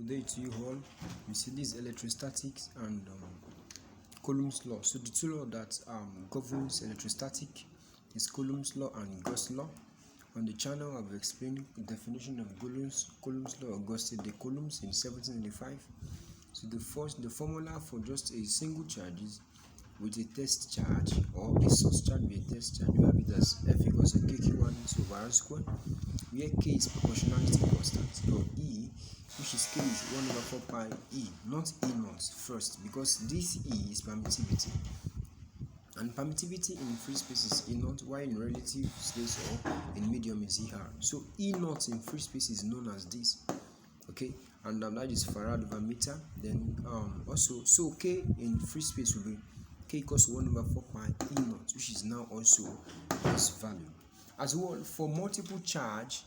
Good day to you all. You see this electrostatics and Coulomb's law. So the two law that governs electrostatic is Coulomb's law and Gauss law. On the channel I've explained the definition of Coulomb's law, Auguste de Coulomb's in 1785. So the formula for just a single charge is with a test charge or a source charge with a test charge, you have it as F equals to KQ1 over R squared, where K is proportionality constant, or E, which is K is 1 over 4 pi E, not E naught first, because this E is permittivity. And permittivity in free space is E naught, while in relative space or in medium is ER. So E naught in free space is known as this. Okay, and that is farad over meter. Then also, so K in free space will be K equals to 1 over 4 pi E naught, which is now also this value. As well, for multiple charges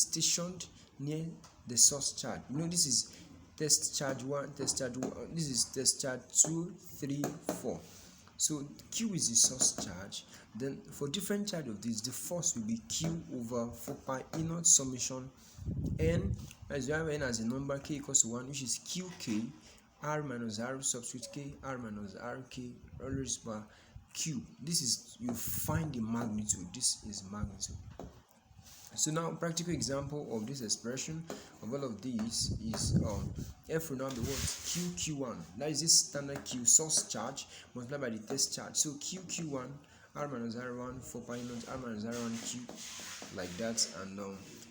stationed near the source charge, this is test charge 1, test charge 1, this is test charge 2, 3, 4. So Q is the source charge. Then for different charge of this, the force will be Q over 4 pi E naught summation N, as you have N as a number, K equals to 1, which is QK, R minus R subscript K, R minus RK, always by Q. This is, you find the magnitude. This is magnitude. So now, practical example of this expression of all of these is F will now be what? QQ1. That is this standard Q source charge multiplied by the test charge. So QQ1, R minus R1, 4 pi naught, R minus R1 Q, like that. And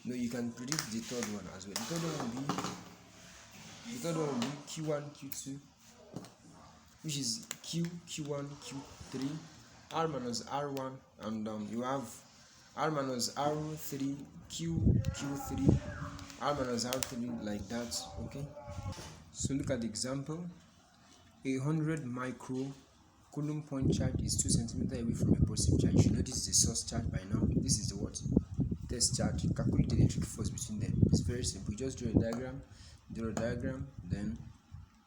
you can predict the third one as well. The third one will be Q1, Q2, which is Q1, Q3, R minus R1, and you have R minus R3, Q3, R minus R3, like that. Okay, so look at the example. 100 micro coulomb point charge is 2 centimeters away from a positive charge. You should know this is a source charge by now. This is the what? Test charge. Calculate the electric force between them. It's very simple. You just draw a diagram, then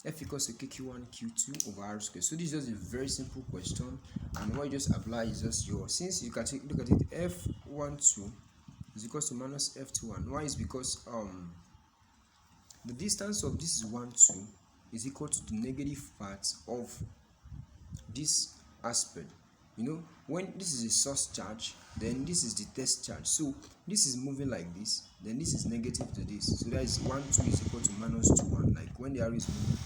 F equals to KQ1 Q2 over R squared. So this is just a very simple question, and what you just apply is just since you can look at it, F12 is equals to minus F21. Why is because the distance of this is 1, 2 is equal to the negative part of this aspect. When this is a source charge, then this is the test charge. So this is moving like this, then this is negative to this. So that is 1, 2 is equal to minus 2, 1. Like when the arrow is moving,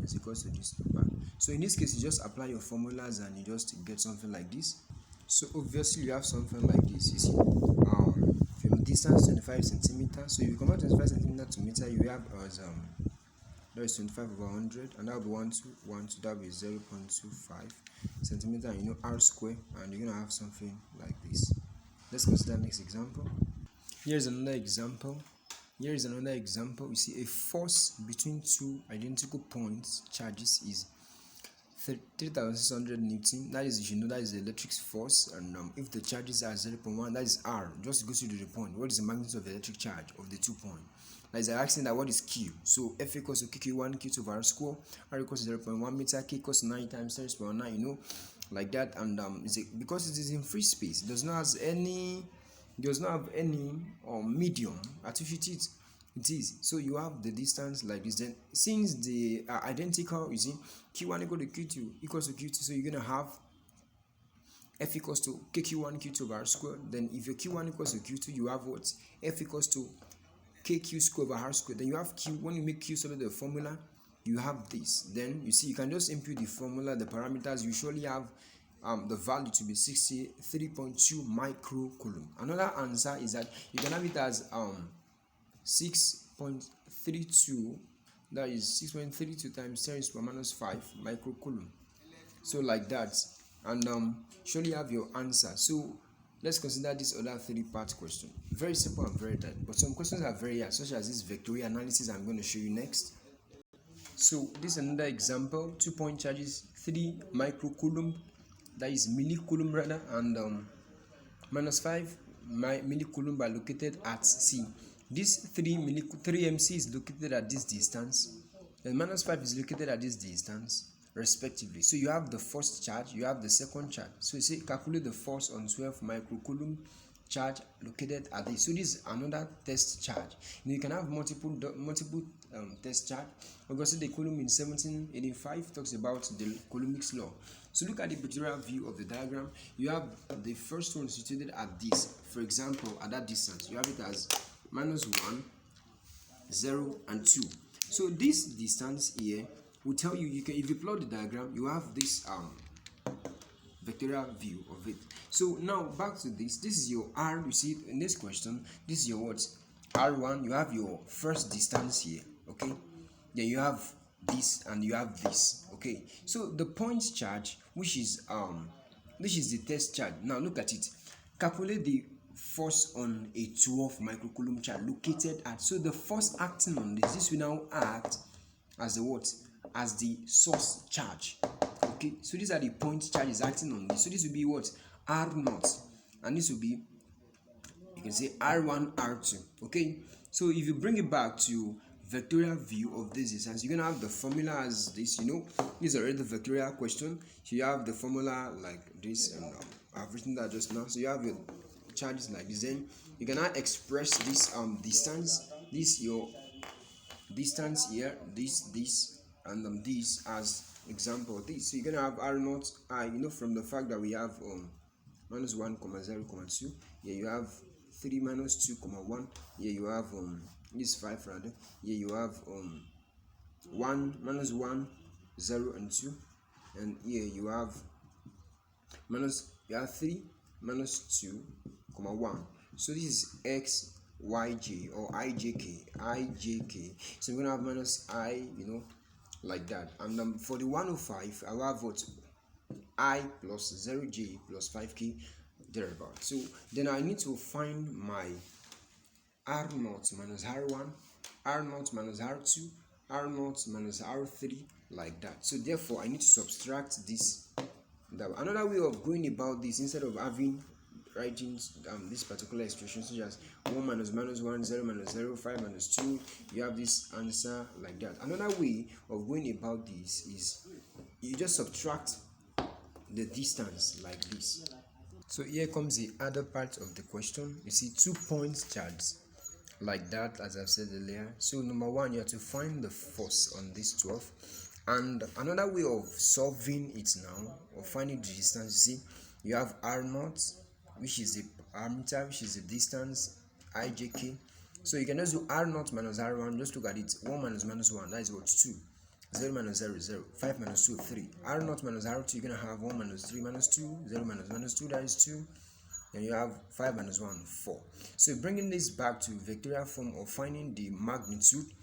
it's equal to this number. So in this case, you just apply your formulas and you just get something like this. So obviously you have something like this. You see, from distance 25 centimeters. So if you convert 25 centimeters to meter, you have as that is 25 over 100, and that will be 1, 2, that will be 0.25 centimeter, and R square, and you're gonna have something like this. Let's consider next example. Here's another example. You see, a force between two identical points charges is 3,600 Newton. That is, that is the electric force, and if the charges are 0.1, that is R. Just go to the point. What is the magnitude of the electric charge of the 2 points? That is asking that what is Q. So F equals to KQ1 Q2 over R square, R equals to 0.1 meter, K equals to 9 times 10⁻⁹, like that. And because it is in free space, it does not have any medium at which it is. So you have the distance like this. Then since they are identical, you see, Q1 equal to Q2 equals to Q2, so you're gonna have F equals to KQ1 Q2 over R square. Then if your Q1 equals to Q2, you have what? F equals to KQ square over R square. Then you have Q. When you make Q solve the formula, you have this. Then you see, you can just input the formula, the parameters. You usually have the value to be 63.2 microcoulomb. Another answer is that you can have it as 6.32. That is 6.32 times 10⁻⁵ microcoulomb. So like that, and surely have your answer. So let's consider this other 3-part question. Very simple and very tight, but some questions are very hard, such as this vectorial analysis I'm going to show you next. So this is another example. 2-point charges 3 microcoulomb, that is millicoulomb rather, and minus 5 millicoulomb are located at C. This 3 MC is located at this distance, and minus 5 is located at this distance, respectively. So you have the first charge, you have the second charge. So you say calculate the force on 12 microcoulomb charge located at this. So this is another test charge. You can have multiple test charge. Because the Coulomb in 1785 talks about the Coulombic's law. So look at the pictorial view of the diagram. You have the first one situated at this. For example, at that distance, you have it as -1, 0, and 2. So this distance here will tell you, if you plot the diagram, you have this vectorial view of it. So now back to this. This is your R. You see in this question, this is your what? R1. You have your first distance here, okay? Then you have this and you have this, okay? So the point charge, which is the test charge. Now look at it. Calculate the force on a 12 microcoulomb charge located at. So the force acting on this will now act as the what? As the source charge. Okay, so these are the point charges acting on this. So this will be what? R0, and this will be, you can say, R1, R2. Okay, so if you bring it back to vectorial view of this distance, you're gonna have the formula as this. This is already the vectorial question. So you have the formula like this, and I've written that just now. So you have your charges like this. Then you can now express this distance. This your distance here. This and this as example this. So you're gonna have R0 I, from the fact that we have -1, 0, 2. Here you have 3 minus 2, 1. Here you have this 5 rather. Here you have 1, -1, 0, and 2. And here you have 3 minus 2, 1. So this is x, yj, or ijk. So we're gonna have minus I, like that. And for the 105, I will have what? I plus 0j plus 5k thereabout. So then I need to find my R0 minus R1, R0 minus R2, R0 minus R3, like that. So therefore I need to subtract this. Another way of going about this, instead of writing this particular expression, such as 1 minus -1, 0 minus 0, 5 minus 2, you have this answer like that. Another way of going about this is you just subtract the distance like this. So here comes the other part of the question. You see 2 points charged like that, as I've said earlier. So number 1, you have to find the force on this 12. And another way of solving it now, or finding the distance, you see, you have R0, which is the parameter, which is the distance, ijk. So you can just do R0 minus R1. Just look at it. 1 minus -1, that is what? 2. 0 minus 0 is 0. 5 minus 2, 3. R0 minus R2, you're going to have 1 minus 3 minus 2. 0 minus -2, that is 2. And you have 5 minus 1, 4. So bringing this back to vectorial form of finding the magnitude,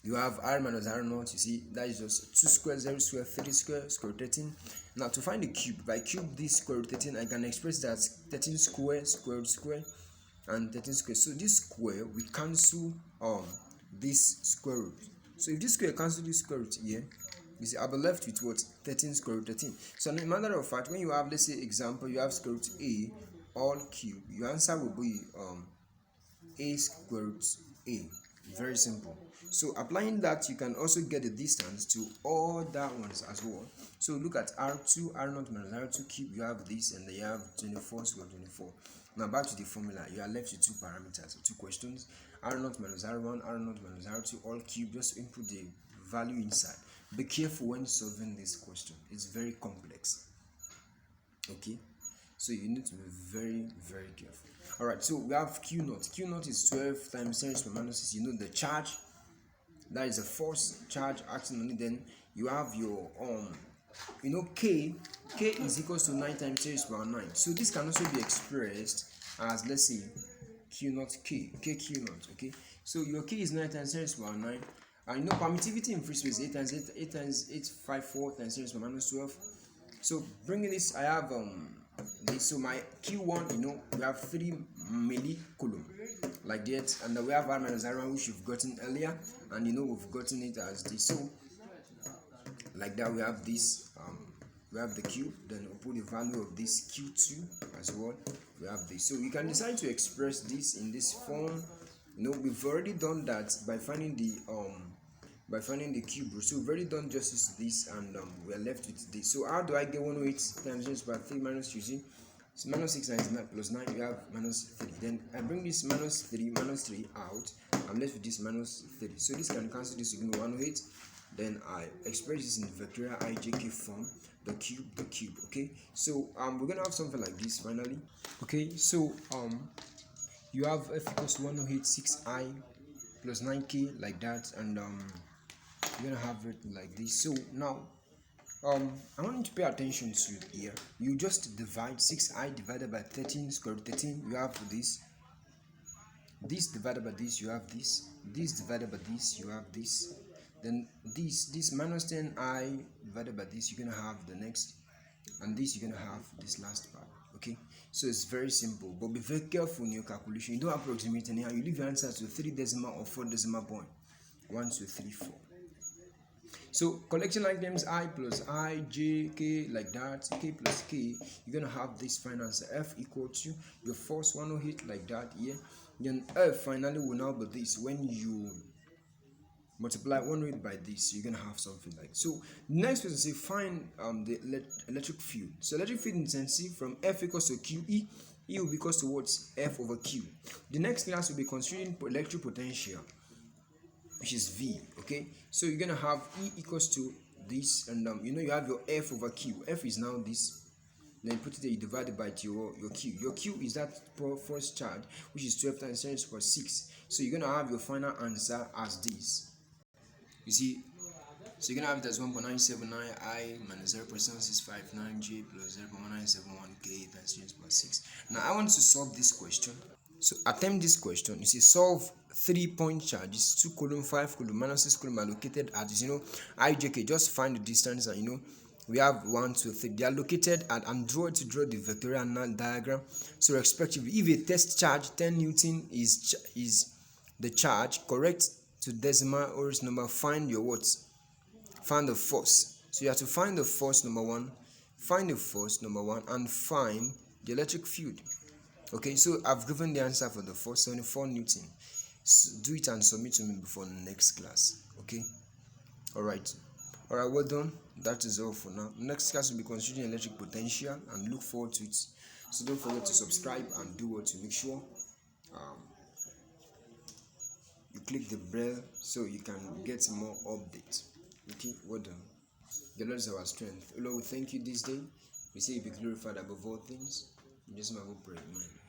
you have R minus R0, you see, that is just 2 square, 0 square, 3 square, square root 13. Now to find the cube, if I cube this square root 13, I can express that 13 square, square root square, and 13 square. So this square, we cancel this square root. So if this square cancel this square root here, you see, I'll be left with what? 13 square root 13. So in a matter of fact, when you have, let's say, example, you have square root a all cube, your answer will be a square root a. Very simple. So applying that, you can also get the distance to all that ones as well. So look at R2, R0 minus R2 cube, you have this, and then you have 24 square 24. Now back to the formula, you are left with 2 parameters, 2 questions. R0 minus R1, R0 minus R2, all cube. Just input the value inside. Be careful when solving this question. It's very complex. Okay, so you need to be very, very careful. All right, so we have Q0. Q0 is 12 times 10 to the minus 6. You know the charge. That is a force charge acting on it. Then you have your K. K is equals to 9 times 10 to the power 9. So this can also be expressed as, let's say, Q0 K. K Q0. Okay. So your K is 9 times 10 to the power 9. And permittivity in free space 8 times 8 times 8 5 4 times 10 to the minus 12. So bringing this, I have this. So my Q1, we have 3 millicoulomb like that, and then we have R minus R1, which you've gotten earlier, and we've gotten it as this. So like that, we have this, we have the cube, then we'll put the value of this Q2 as well. We have this. So you can decide to express this in this form. We've already done that by finding the cube root. So we've already done justice to this, and we're left with this. So how do I get 108 times 10 to the power 3 minus 2? So minus 6 is 9 plus 9, you have minus 3. Then I bring this minus 3 out. I'm left with this minus 3. So this can cancel this, you know, 108. Then I express this in vectorial ijk form, the cube. Okay, so we're gonna have something like this finally. Okay, so you have f equals to 108 6i plus 9k like that, and you're gonna have it like this. So now I want you to pay attention to here. You just divide 6i divided by 13 square root 13. You have this divided by this, you have this divided by this, you have this. Then this minus 10i divided by this, you're gonna have the next, and this you're gonna have this last part. Okay, so it's very simple, but be very careful in your calculation. You don't approximate anyhow. You leave your answer to 3 decimal or 4 decimal point. 1 2 3 4. So collection items I plus I, j, k, like that, k plus k, you're gonna have this final answer. F equal to your first 108 like that here. Then F finally will now be this. When you multiply 108 by this, you're gonna have something like so. Next person say find the electric field. So electric field intensity from F equals to QE. E will be equals to what? F over Q. The next class will be considering electric potential, which is V. Okay, so you're gonna have E equals to this, and you know you have your F over Q. F is now this. Then you put it there, you divide it by your Q. Your Q is that first charge, which is 12 times 10 to the power 6. So you're gonna have your final answer as this. You see, so you're gonna have it as 1.979 I minus 0.7659 J plus 0.1971 K times 10 to the power 6. Now I want to solve this question. So attempt this question. You see, solve 3-point charges, 2 coulomb, 5 coulomb, minus 6 coulomb are located at, ijk. Just find the distance, and we have 1 2 3. They are located at, and draw the vectorial diagram. So respectively, if a test charge 10 Newton is the charge, correct to decimal or number, find your what? Find the force. So you have to find the force number 1, and find the electric field. Okay, so I've given the answer for the first 74 Newton. So do it and submit to me before the next class. Okay, all right, well done. That is all for now. Next class will be considering electric potential, and look forward to it. So don't forget to subscribe and do what to make sure you click the bell so you can get more updates. Okay, well done. The Lord is our strength. Lord, we thank you this day. We say you be glorified above all things. In Jesus' name we pray. Amen.